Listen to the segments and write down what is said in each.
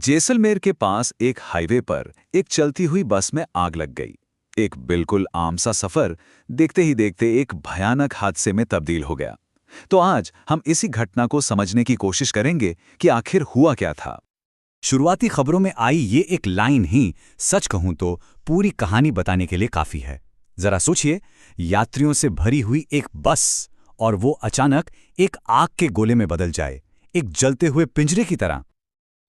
जैसलमेर के पास एक हाईवे पर एक चलती हुई बस में आग लग गई। एक बिल्कुल आम सा सफर देखते ही देखते एक भयानक हादसे में तब्दील हो गया। तो आज हम इसी घटना को समझने की कोशिश करेंगे कि आखिर हुआ क्या था। शुरुआती खबरों में आई ये एक लाइन ही सच कहूं तो पूरी कहानी बताने के लिए काफी है। जरा सोचिए, यात्रियों से भरी हुई एक बस और वो अचानक एक आग के गोले में बदल जाए, एक जलते हुए पिंजरे की तरह।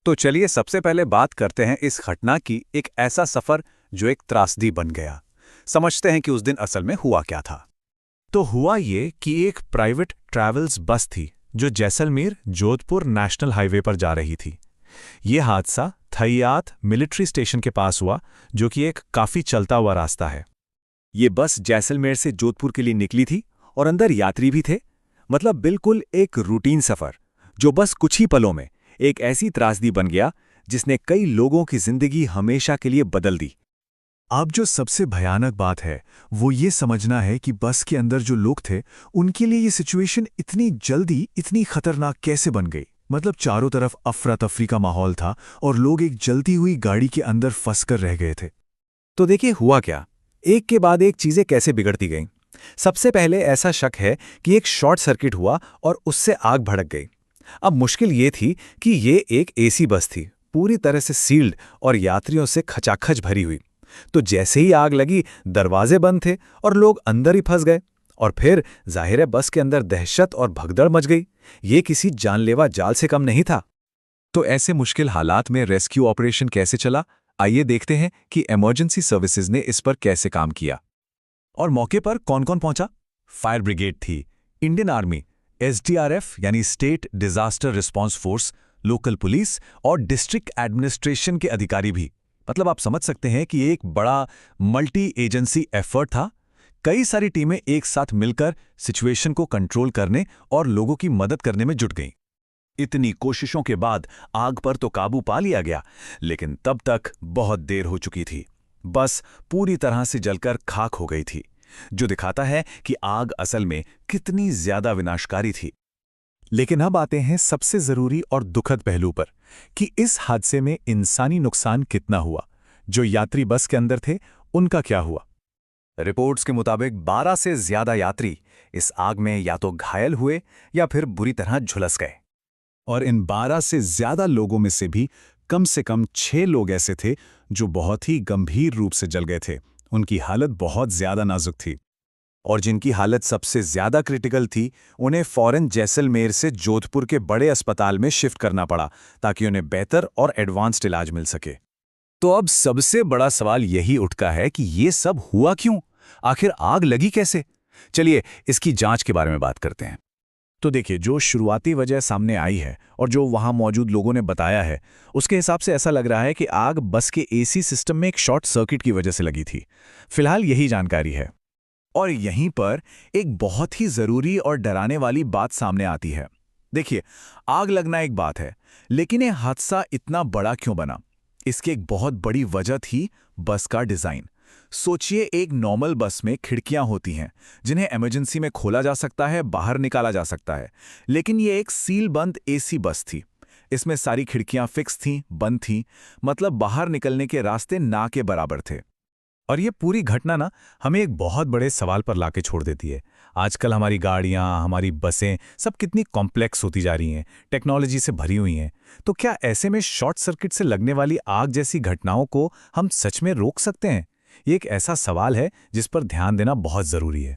तो चलिए सबसे पहले बात करते हैं इस घटना की, एक ऐसा सफर जो एक त्रासदी बन गया। समझते हैं कि उस दिन असल में हुआ क्या था। तो हुआ ये कि एक प्राइवेट ट्रैवल्स बस थी जो जैसलमेर जोधपुर नेशनल हाईवे पर जा रही थी। ये हादसा थैयात मिलिट्री स्टेशन के पास हुआ, जो कि एक काफी चलता हुआ रास्ता है। ये बस जैसलमेर से जोधपुर के लिए निकली थी और अंदर यात्री भी थे। मतलब बिल्कुल एक रूटीन सफर, जो बस कुछ ही पलों में एक ऐसी त्रासदी बन गया जिसने कई लोगों की जिंदगी हमेशा के लिए बदल दी। अब जो सबसे भयानक बात है वो ये समझना है कि बस के अंदर जो लोग थे उनके लिए ये सिचुएशन इतनी जल्दी इतनी खतरनाक कैसे बन गई। मतलब चारों तरफ अफरा तफरी का माहौल था और लोग एक जलती हुई गाड़ी के अंदर फंसकर रह गए थे। तो देखिए हुआ क्या, एक के बाद एक चीजें कैसे बिगड़ती गईं। सबसे पहले ऐसा शक है कि एक शॉर्ट सर्किट हुआ और उससे आग भड़क गई। अब मुश्किल ये थी कि ये एक एसी बस थी, पूरी तरह से सील्ड और यात्रियों से खचाखच भरी हुई। तो जैसे ही आग लगी, दरवाजे बंद थे और लोग अंदर ही फंस गए। और फिर जाहिर है बस के अंदर दहशत और भगदड़ मच गई। ये किसी जानलेवा जाल से कम नहीं था। तो ऐसे मुश्किल हालात में रेस्क्यू ऑपरेशन कैसे चला, आइए देखते हैं कि इमरजेंसी सर्विसेज ने इस पर कैसे काम किया। और मौके पर कौन कौन पहुंचा? फायर ब्रिगेड थी, इंडियन आर्मी, एसडीआरएफ यानी state disaster response force, local police और डिस्ट्रिक्ट एडमिनिस्ट्रेशन के अधिकारी भी। मतलब आप समझ सकते हैं कि एक बड़ा मल्टी एजेंसी एफर्ट था। कई सारी टीमें एक साथ मिलकर सिचुएशन को कंट्रोल करने और लोगों की मदद करने में जुट गईं। इतनी कोशिशों के बाद आग पर तो काबू पा लिया गया, लेकिन तब तक बहुत देर हो चुकी थी। बस पूरी तरह से जलकर खाक हो गई थी, जो दिखाता है कि आग असल में कितनी ज्यादा विनाशकारी थी। लेकिन अब आते हैं सबसे जरूरी और दुखद पहलू पर कि इस हादसे में इंसानी नुकसान कितना हुआ। जो यात्री बस के अंदर थे उनका क्या हुआ? रिपोर्ट्स के मुताबिक 12 से ज्यादा यात्री इस आग में या तो घायल हुए या फिर बुरी तरह झुलस गए। और इन 12 से ज्यादा लोगों में से कम 6 लोग ऐसे थे जो बहुत ही गंभीर रूप से जल गए थे। उनकी हालत बहुत ज्यादा नाजुक थी। और जिनकी हालत सबसे ज्यादा क्रिटिकल थी, उन्हें फौरन जैसलमेर से जोधपुर के बड़े अस्पताल में शिफ्ट करना पड़ा, ताकि उन्हें बेहतर और एडवांस्ड इलाज मिल सके। तो अब सबसे बड़ा सवाल यही उठता है कि ये सब हुआ क्यों? आखिर आग लगी कैसे? चलिए इसकी जांच के बारे में बात करते हैं। तो देखिए, जो शुरुआती वजह सामने आई है और जो वहां मौजूद लोगों ने बताया है, उसके हिसाब से ऐसा लग रहा है कि आग बस के एसी सिस्टम में एक शॉर्ट सर्किट की वजह से लगी थी। फिलहाल यही जानकारी है। और यहीं पर एक बहुत ही जरूरी और डराने वाली बात सामने आती है। देखिए, आग लगना एक बात है, लेकिन ये हादसा इतना बड़ा क्यों बना? इसकी एक बहुत बड़ी वजह थी बस का डिजाइन। सोचिए, एक नॉर्मल बस में खिड़कियां होती हैं जिन्हें इमरजेंसी में खोला जा सकता है, बाहर निकाला जा सकता है। लेकिन ये एक सील बंद एसी बस थी। इसमें सारी खिड़कियां फिक्स थीं, बंद थीं, मतलब बाहर निकलने के रास्ते ना के बराबर थे। और ये पूरी घटना ना हमें एक बहुत बड़े सवाल पर लाके छोड़ देती है। आजकल हमारी गाड़ियां, हमारी बसें सब कितनी कॉम्प्लेक्स होती जा रही हैं, टेक्नोलॉजी से भरी हुई हैं। तो क्या ऐसे में शॉर्ट सर्किट से लगने वाली आग जैसी घटनाओं को हम सच में रोक सकते हैं? ये एक ऐसा सवाल है जिस पर ध्यान देना बहुत जरूरी है।